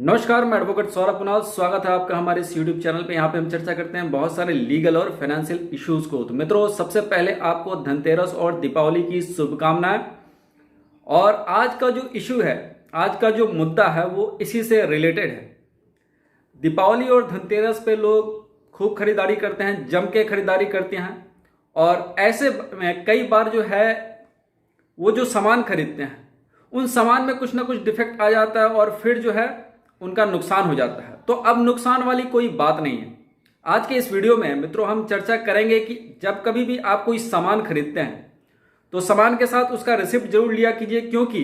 नमस्कार, मैं एडवोकेट सौरभ कुणाल। स्वागत है आपका हमारे इस यूट्यूब चैनल पे। यहाँ पे हम चर्चा करते हैं बहुत सारे लीगल और फाइनेंशियल इश्यूज को। तो मित्रों, सबसे पहले आपको धनतेरस और दीपावली की शुभकामनाएं। और आज का जो इशू है, आज का जो मुद्दा है वो इसी से रिलेटेड है। दीपावली और धनतेरस पे लोग खूब खरीदारी करते हैं, जम के खरीदारी करते हैं। और ऐसे में कई बार जो है वो जो सामान खरीदते हैं उन सामान में कुछ ना कुछ डिफेक्ट आ जाता है और फिर जो है उनका नुकसान हो जाता है। तो अब नुकसान वाली कोई बात नहीं है। आज के इस वीडियो में मित्रों हम चर्चा करेंगे कि जब कभी भी आप कोई सामान खरीदते हैं तो सामान के साथ उसका रिसिप्ट जरूर लिया कीजिए, क्योंकि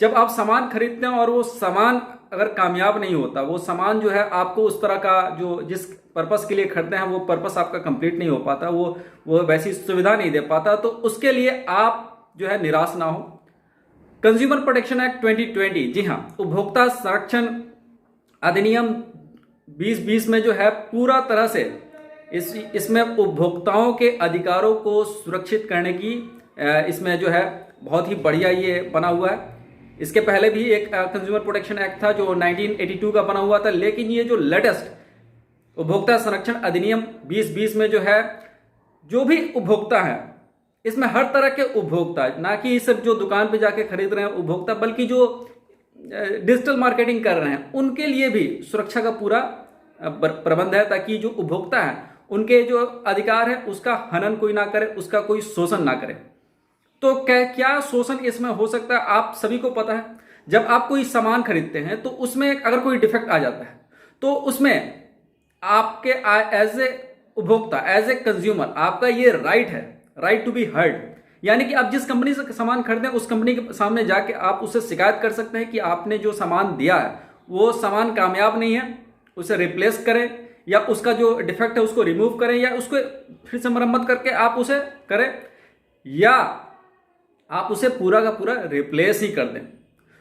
जब आप सामान खरीदते हैं और वो सामान अगर कामयाब नहीं होता, वो सामान जो है आपको उस तरह का जो जिस पर्पस के लिए खरीदते हैं वो पर्पस आपका कंप्लीट नहीं हो पाता, वो वैसी सुविधा नहीं दे पाता, तो उसके लिए आप जो है निराश ना हो। कंज्यूमर प्रोटेक्शन एक्ट 2020, जी हाँ, उपभोक्ता संरक्षण अधिनियम 2020 में जो है पूरा तरह से इसमें उपभोक्ताओं के अधिकारों को सुरक्षित करने की इसमें जो है बहुत ही बढ़िया ये बना हुआ है। इसके पहले भी एक कंज्यूमर प्रोटेक्शन एक्ट था जो 1982 का बना हुआ था, लेकिन ये जो लेटेस्ट उपभोक्ता संरक्षण अधिनियम 2020 में जो है, जो भी उपभोक्ता है, इसमें हर तरह के उपभोक्ता, ना कि सिर्फ जो दुकान पे जाके खरीद रहे हैं उपभोक्ता, बल्कि जो डिजिटल मार्केटिंग कर रहे हैं उनके लिए भी सुरक्षा का पूरा प्रबंध है, ताकि जो उपभोक्ता है उनके जो अधिकार है उसका हनन कोई ना करे, उसका कोई शोषण ना करे। तो क्या शोषण इसमें हो सकता है, आप सभी को पता है। जब आप कोई सामान खरीदते हैं तो उसमें अगर कोई डिफेक्ट आ जाता है तो उसमें आपके एज ए उपभोक्ता, एज ए कंज्यूमर, आपका ये राइट है, राइट टू बी हर्ड। यानी कि आप जिस कंपनी से सामान खरीदें उस कंपनी के सामने जाके आप उससे शिकायत कर सकते हैं कि आपने जो सामान दिया है वो सामान कामयाब नहीं है, उसे रिप्लेस करें, या उसका जो डिफेक्ट है उसको रिमूव करें, या उसको फिर से मरम्मत करके आप उसे करें, या आप उसे पूरा का पूरा रिप्लेस ही कर दें।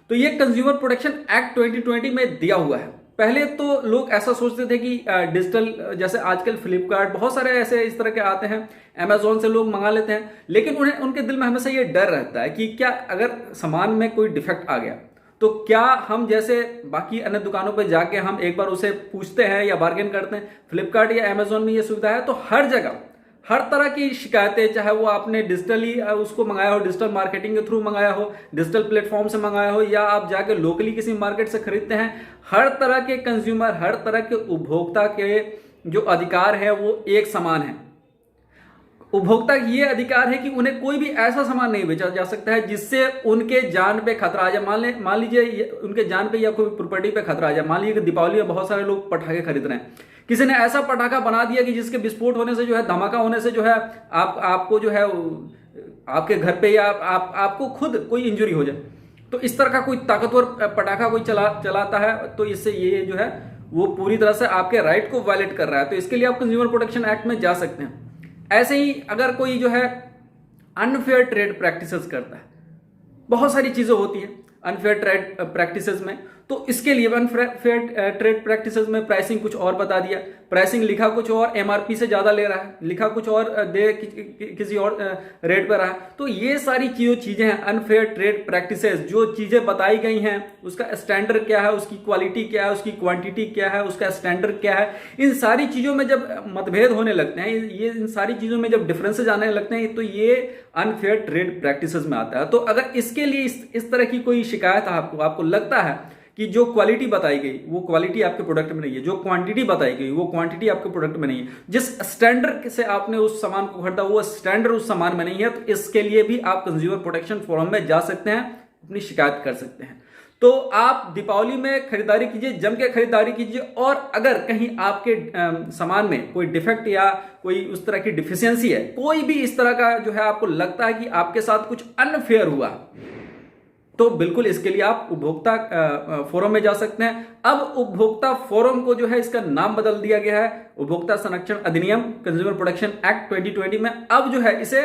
तो ये कंज्यूमर प्रोटेक्शन एक्ट 2020 में दिया हुआ है। पहले तो लोग ऐसा सोचते थे कि डिजिटल, जैसे आजकल फ्लिपकार्ट, बहुत सारे ऐसे इस तरह के आते हैं, अमेजोन से लोग मंगा लेते हैं, लेकिन उन्हें उनके दिल में हमेशा ये डर रहता है कि क्या अगर सामान में कोई डिफेक्ट आ गया तो क्या हम जैसे बाकी अन्य दुकानों पर जाके हम एक बार उसे पूछते हैं या बार्गेन करते हैं। फ्लिपकार्ट या अमेजोन में ये सुविधा है, तो हर जगह हर तरह की शिकायतें, चाहे वो आपने डिजिटली उसको मंगाया हो, डिजिटल मार्केटिंग के थ्रू मंगाया हो, डिजिटल प्लेटफॉर्म से मंगाया हो, या आप जाके लोकली किसी मार्केट से खरीदते हैं, हर तरह के कंज्यूमर, हर तरह के उपभोक्ता के जो अधिकार है वो एक समान है। उपभोक्ता की ये अधिकार है कि उन्हें कोई भी ऐसा सामान नहीं बेचा जा सकता है जिससे उनके जान पे खतरा आ जाए। मान लीजिए उनके जान पे या कोई प्रॉपर्टी पे खतरा आ जाए। मान लीजिए कि दीपावली में बहुत सारे लोग पटाखे खरीद रहे हैं, किसी ने ऐसा पटाखा बना दिया कि जिसके विस्फोट होने से जो है, धमाका होने से जो है आपको जो है आपके घर पे या आपको खुद कोई इंजरी हो जाए। तो इस तरह का कोई ताकतवर पटाखा कोई चलाता है तो इससे ये जो है वो पूरी तरह से आपके राइट को वायलेट कर रहा है। तो इसके लिए आप कंज्यूमर प्रोटेक्शन एक्ट में जा सकते हैं। ऐसे ही अगर कोई जो है अनफेयर ट्रेड प्रैक्टिसेस करता है, बहुत सारी चीजें होती हैं अनफेयर ट्रेड प्रैक्टिसेस में, तो इसके लिए अनफेयर ट्रेड प्रैक्टिसेस में प्राइसिंग कुछ और बता दिया, प्राइसिंग लिखा कुछ और, एमआरपी से ज्यादा ले रहा है, लिखा कुछ और दे किसी और रेट पर रहा है। तो ये सारी चीजें हैं अनफेयर ट्रेड प्रैक्टिसेस। जो चीजें बताई गई हैं उसका स्टैंडर्ड क्या है, उसकी क्वालिटी क्या है, उसकी क्वांटिटी क्या है, उसका स्टैंडर्ड क्या है, इन सारी चीजों में जब मतभेद होने लगते हैं, ये इन सारी चीजों में जब डिफरेंसेज आने लगते हैं, तो ये अनफेयर ट्रेड प्रैक्टिसेस में आता है। तो अगर इसके लिए इस तरह की कोई शिकायत आपको लगता है कि जो क्वालिटी बताई गई वो क्वालिटी आपके प्रोडक्ट में नहीं है, जो क्वांटिटी बताई गई वो क्वांटिटी आपके प्रोडक्ट में नहीं है, जिस स्टैंडर्ड से आपने उस सामान को खरीदा वो स्टैंडर्ड उस सामान में नहीं है, तो इसके लिए भी आप कंज्यूमर प्रोटेक्शन फोरम में जा सकते हैं, अपनी शिकायत कर सकते हैं। तो आप दीपावली में खरीदारी कीजिए, जम के खरीदारी कीजिए। और अगर कहीं आपके सामान में कोई डिफेक्ट या कोई उस तरह की डिफिशियंसी है, कोई भी इस तरह का जो है आपको लगता है कि आपके साथ कुछ अनफेयर हुआ, तो बिल्कुल इसके लिए आप उपभोक्ता फोरम में जा सकते हैं। अब उपभोक्ता फोरम को जो है इसका नाम बदल दिया गया है, उपभोक्ता संरक्षण अधिनियम कंज्यूमर प्रोटेक्शन एक्ट 2020 में अब जो है इसे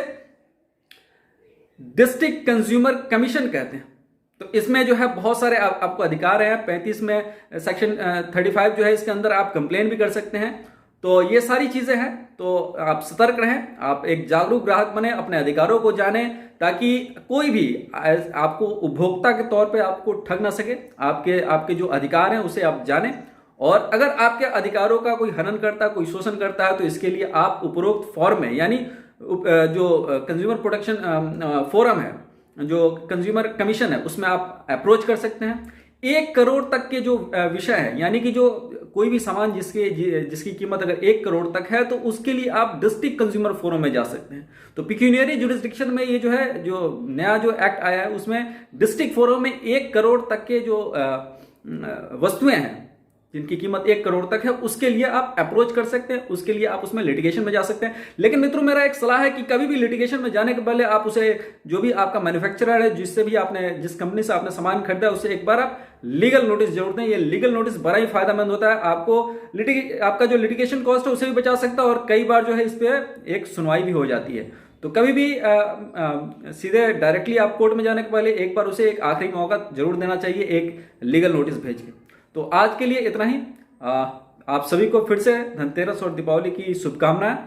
डिस्ट्रिक्ट कंज्यूमर कमीशन कहते हैं। तो इसमें जो है बहुत सारे आपको अधिकार हैं। 35 में सेक्शन 35 जो है इसके अंदर आप कंप्लेन भी कर सकते हैं, तो ये सारी चीजें हैं, तो आप सतर्क रहें, आप एक जागरूक ग्राहक बने, अपने अधिकारों को जानें, ताकि कोई भी आपको उपभोक्ता के तौर पे आपको ठग ना सके। आपके आपके जो अधिकार हैं उसे आप जानें, और अगर आपके अधिकारों का कोई हनन करता है, कोई शोषण करता है, तो इसके लिए आप उपरोक्त फॉर्म में, यानी जो कंज्यूमर प्रोटेक्शन फोरम है, जो कंज्यूमर कमीशन है, उसमें आप अप्रोच कर सकते हैं। 1 करोड़ तक के जो विषय है, यानी कि जो कोई भी सामान जिसकी कीमत अगर 1 करोड़ तक है, तो उसके लिए आप डिस्ट्रिक्ट कंज्यूमर फोरम में जा सकते हैं। तो पिक्यूनियरी जुरिस्डिक्शन में ये जो है, जो नया जो एक्ट आया है, उसमें डिस्ट्रिक्ट फोरम में 1 करोड़ तक के जो वस्तुएं हैं जिनकी कीमत 1 करोड़ तक है, उसके लिए आप अप्रोच कर सकते हैं, उसके लिए आप उसमें लिटिगेशन में जा सकते हैं। लेकिन मित्रों, मेरा एक सलाह है कि कभी भी लिटिगेशन में जाने के पहले आप उसे, जो भी आपका मैन्युफैक्चरर है, जिससे भी आपने, जिस कंपनी से आपने सामान खरीदा, उसे एक बार आप लीगल नोटिस जरूर दें। ये लीगल नोटिस बड़ा ही फायदेमंद होता है, आपको आपका जो लिटिगेशन कॉस्ट है उसे भी बचा सकता है, और कई बार जो है इस पर एक सुनवाई भी हो जाती है। तो कभी भी सीधे डायरेक्टली आप कोर्ट में जाने के पहले एक बार उसे एक आखिरी मौका जरूर देना चाहिए, एक लीगल नोटिस भेज के। तो आज के लिए इतना ही। आप सभी को फिर से धनतेरस और दीपावली की शुभकामनाएं।